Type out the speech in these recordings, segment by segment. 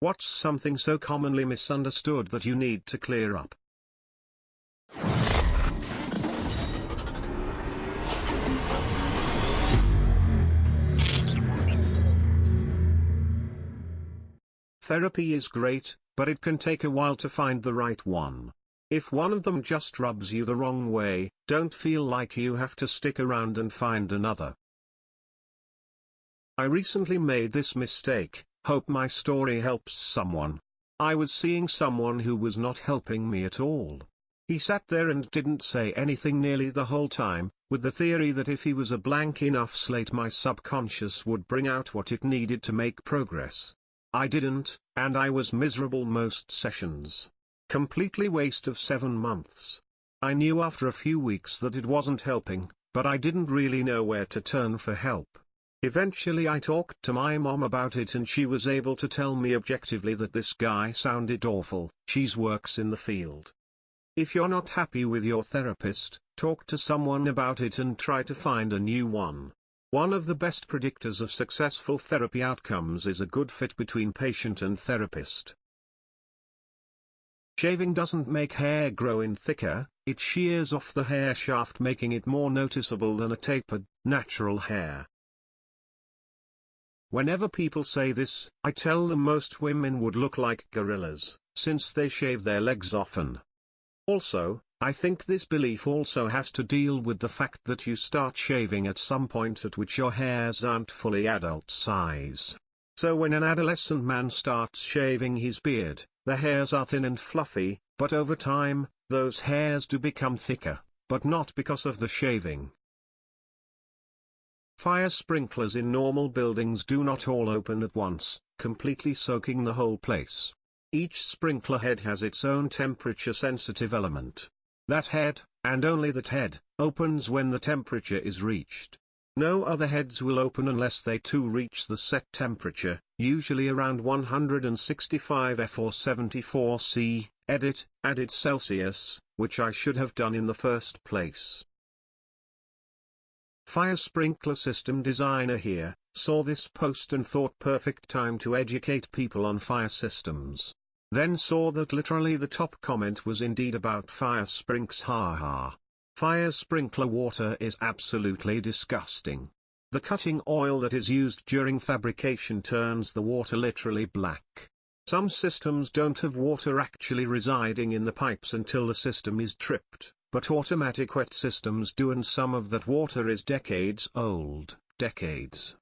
What's something so commonly misunderstood that you need to clear up? Therapy is great, but it can take a while to find the right one. If one of them just rubs you the wrong way, don't feel like you have to stick around and find another. I recently made this mistake. Hope my story helps someone. I was seeing someone who was not helping me at all. He sat there and didn't say anything nearly the whole time, with the theory that if he was a blank enough slate my subconscious would bring out what it needed to make progress. I didn't, and I was miserable most sessions. Completely waste of 7 months. I knew after a few weeks that it wasn't helping, but I didn't really know where to turn for help. Eventually I talked to my mom about it and she was able to tell me objectively that this guy sounded awful. She works in the field. If you're not happy with your therapist, talk to someone about it and try to find a new one. One of the best predictors of successful therapy outcomes is a good fit between patient and therapist. Shaving doesn't make hair grow in thicker, it shears off the hair shaft, making it more noticeable than a tapered, natural hair. Whenever people say this, I tell them most women would look like gorillas, since they shave their legs often. Also, I think this belief also has to deal with the fact that you start shaving at some point at which your hairs aren't fully adult size. So when an adolescent man starts shaving his beard, the hairs are thin and fluffy, but over time, those hairs do become thicker, but not because of the shaving. Fire sprinklers in normal buildings do not all open at once, completely soaking the whole place. Each sprinkler head has its own temperature-sensitive element. That head, and only that head, opens when the temperature is reached. No other heads will open unless they too reach the set temperature, usually around 165 F or 74 C, added Celsius, which I should have done in the first place. Fire sprinkler system designer here, saw this post and thought perfect time to educate people on fire systems. Then saw that literally the top comment was indeed about fire sprinks, haha. Fire sprinkler water is absolutely disgusting. The cutting oil that is used during fabrication turns the water literally black. Some systems don't have water actually residing in the pipes until the system is tripped, but automatic wet systems do, and some of that water is decades old, decades.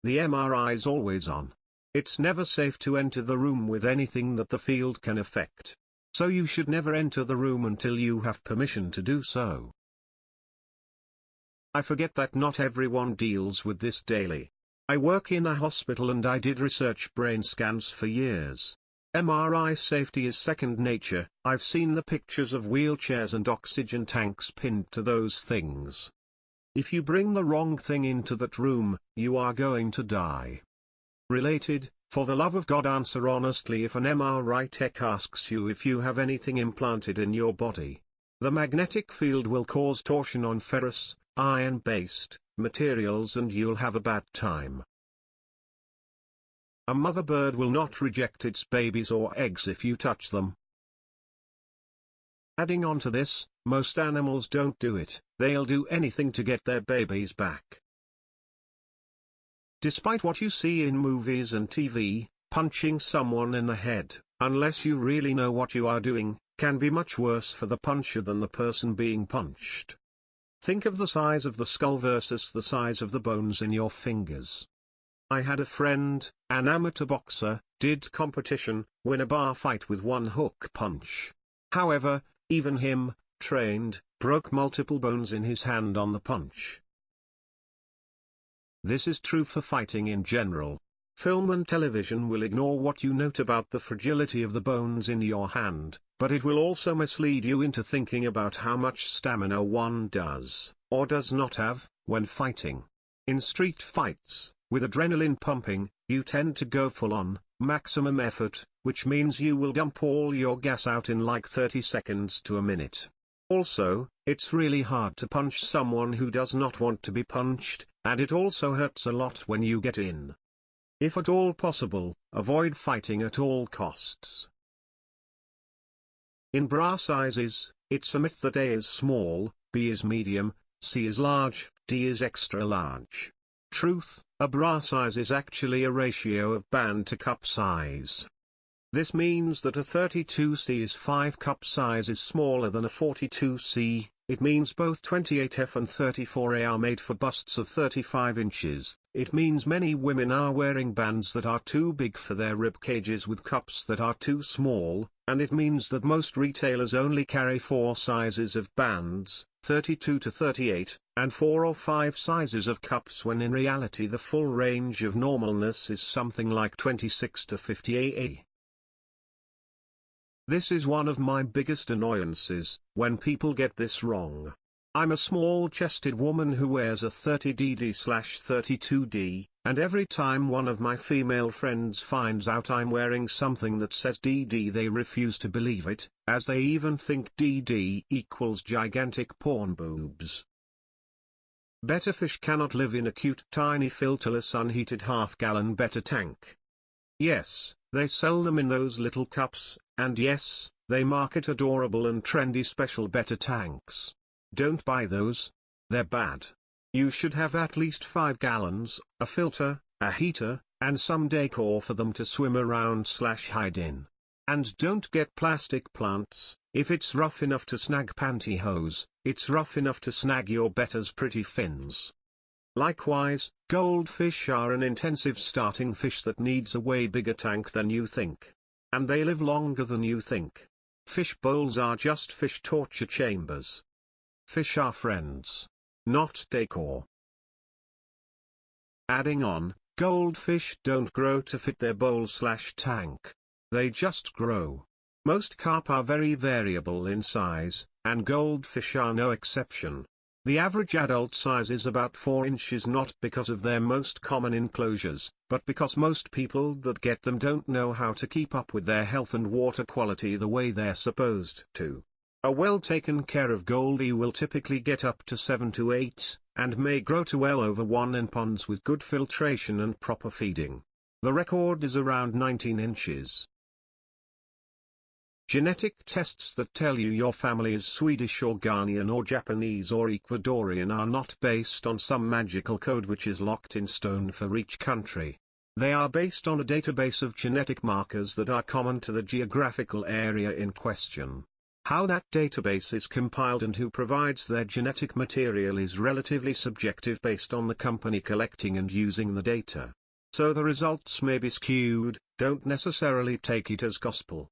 The MRI's always on. It's never safe to enter the room with anything that the field can affect. So you should never enter the room until you have permission to do so. I forget that not everyone deals with this daily. I work in a hospital and I did research brain scans for years. MRI safety is second nature. I've seen the pictures of wheelchairs and oxygen tanks pinned to those things. If you bring the wrong thing into that room, you are going to die. Related, for the love of God, answer honestly if an MRI tech asks you if you have anything implanted in your body. The magnetic field will cause torsion on ferrous, iron-based materials and you'll have a bad time. A mother bird will not reject its babies or eggs if you touch them. Adding on to this, most animals don't do it, they'll do anything to get their babies back. Despite what you see in movies and TV, punching someone in the head, unless you really know what you are doing, can be much worse for the puncher than the person being punched. Think of the size of the skull versus the size of the bones in your fingers. I had a friend, an amateur boxer, did competition, win a bar fight with one hook punch. However, even him, trained, broke multiple bones in his hand on the punch. This is true for fighting in general. Film and television will ignore what you note about the fragility of the bones in your hand, but it will also mislead you into thinking about how much stamina one does, or does not have, when fighting. In street fights, with adrenaline pumping, you tend to go full on, maximum effort, which means you will dump all your gas out in like 30 seconds to a minute. Also, it's really hard to punch someone who does not want to be punched, and it also hurts a lot when you get in. If at all possible, avoid fighting at all costs. In bra sizes, it's a myth that A is small, B is medium, C is large, D is extra large. Truth, a bra size is actually a ratio of band to cup size. This means that a 32C is 5 cup sizes smaller than a 42C. It means both 28F and 34A are made for busts of 35 inches. It means many women are wearing bands that are too big for their rib cages with cups that are too small, and it means that most retailers only carry 4 sizes of bands, 32 to 38, and 4 or 5 sizes of cups when in reality the full range of normalness is something like 26 to 50A. This is one of my biggest annoyances, when people get this wrong. I'm a small-chested woman who wears a 30DD/32D, and every time one of my female friends finds out I'm wearing something that says DD they refuse to believe it, as they even think DD equals gigantic porn boobs. Better fish cannot live in a cute tiny filterless unheated half-gallon Better tank. Yes, they sell them in those little cups, and yes, they market adorable and trendy special Better tanks. Don't buy those. They're bad. You should have at least 5 gallons, a filter, a heater, and some decor for them to swim around/hide in. And don't get plastic plants. If it's rough enough to snag pantyhose, it's rough enough to snag your Better's pretty fins. Likewise, goldfish are an intensive starting fish that needs a way bigger tank than you think. And they live longer than you think. Fish bowls are just fish torture chambers. Fish are friends, not decor. Adding on, goldfish don't grow to fit their bowl/tank. They just grow. Most carp are very variable in size, and goldfish are no exception. The average adult size is about 4 inches, not because of their most common enclosures, but because most people that get them don't know how to keep up with their health and water quality the way they're supposed to. A well taken care of goldie will typically get up to 7 to 8, and may grow to well over 1 in ponds with good filtration and proper feeding. The record is around 19 inches. Genetic tests that tell you your family is Swedish or Ghanaian or Japanese or Ecuadorian are not based on some magical code which is locked in stone for each country. They are based on a database of genetic markers that are common to the geographical area in question. How that database is compiled and who provides their genetic material is relatively subjective based on the company collecting and using the data. So the results may be skewed. Don't necessarily take it as gospel.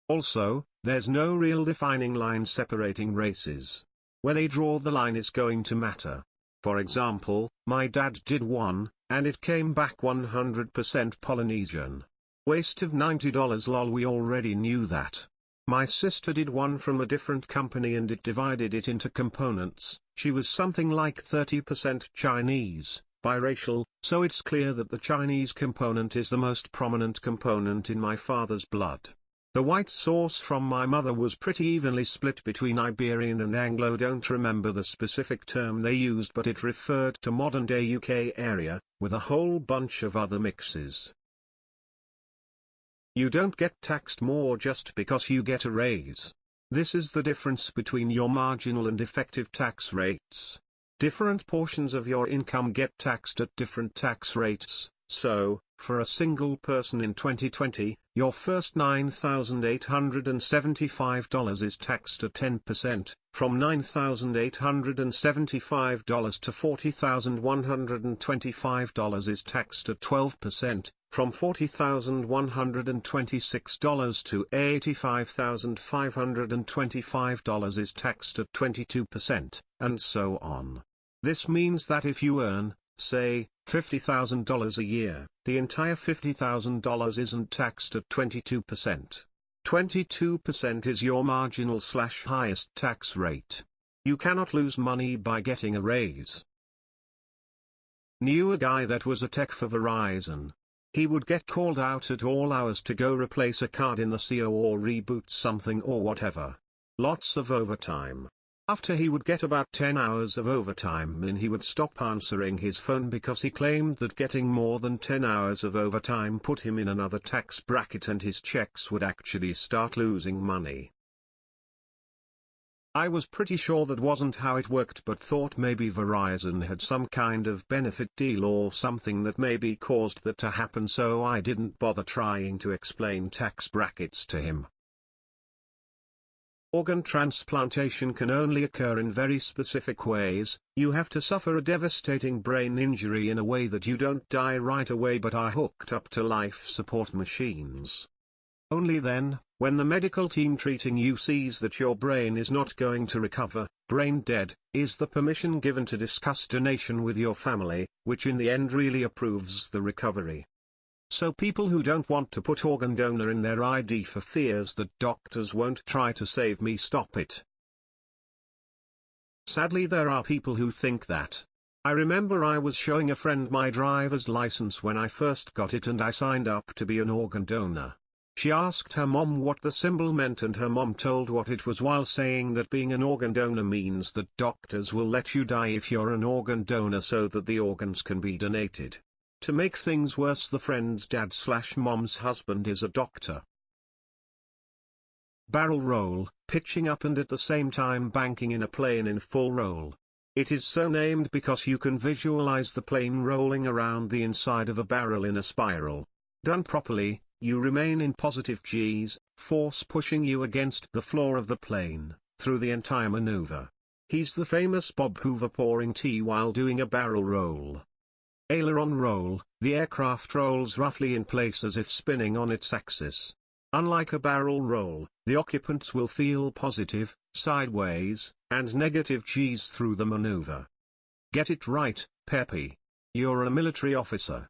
Also, there's no real defining line separating races. Where they draw the line is going to matter. For example, my dad did one, and it came back 100% Polynesian. Waste of $90 lol, we already knew that. My sister did one from a different company and it divided it into components. She was something like 30% Chinese, biracial, so it's clear that the Chinese component is the most prominent component in my father's blood. The white sauce from my mother was pretty evenly split between Iberian and Anglo. Don't remember the specific term they used, but it referred to modern-day UK area, with a whole bunch of other mixes. You don't get taxed more just because you get a raise. This is the difference between your marginal and effective tax rates. Different portions of your income get taxed at different tax rates. So, for a single person in 2020, your first $9,875 is taxed at 10%, from $9,875 to $40,125 is taxed at 12%, from $40,126 to $85,525 is taxed at 22%, and so on. This means that if you earn, say, $50,000 a year, the entire $50,000 isn't taxed at 22%. 22% is your marginal/highest tax rate. You cannot lose money by getting a raise. Knew a guy that was a tech for Verizon. He would get called out at all hours to go replace a card in the CO or reboot something or whatever. Lots of overtime. After he would get about 10 hours of overtime in, he would stop answering his phone because he claimed that getting more than 10 hours of overtime put him in another tax bracket and his checks would actually start losing money. I was pretty sure that wasn't how it worked, but thought maybe Verizon had some kind of benefit deal or something that maybe caused that to happen, so I didn't bother trying to explain tax brackets to him. Organ transplantation can only occur in very specific ways. You have to suffer a devastating brain injury in a way that you don't die right away but are hooked up to life support machines. Only then, when the medical team treating you sees that your brain is not going to recover, brain dead, is the permission given to discuss donation with your family, which in the end really approves the recovery. So people who don't want to put organ donor in their ID for fears that doctors won't try to save me stop it. Sadly, there are people who think that. I remember I was showing a friend my driver's license when I first got it and I signed up to be an organ donor. She asked her mom what the symbol meant and her mom told what it was while saying that being an organ donor means that doctors will let you die if you're an organ donor so that the organs can be donated. To make things worse, the friend's dad/mom's husband is a doctor. Barrel roll, pitching up and at the same time banking in a plane in full roll. It is so named because you can visualize the plane rolling around the inside of a barrel in a spiral. Done properly, you remain in positive G's, force pushing you against the floor of the plane, through the entire maneuver. He's the famous Bob Hoover pouring tea while doing a barrel roll. Aileron roll, the aircraft rolls roughly in place as if spinning on its axis. Unlike a barrel roll, the occupants will feel positive, sideways, and negative G's through the maneuver. Get it right, Peppy. You're a military officer.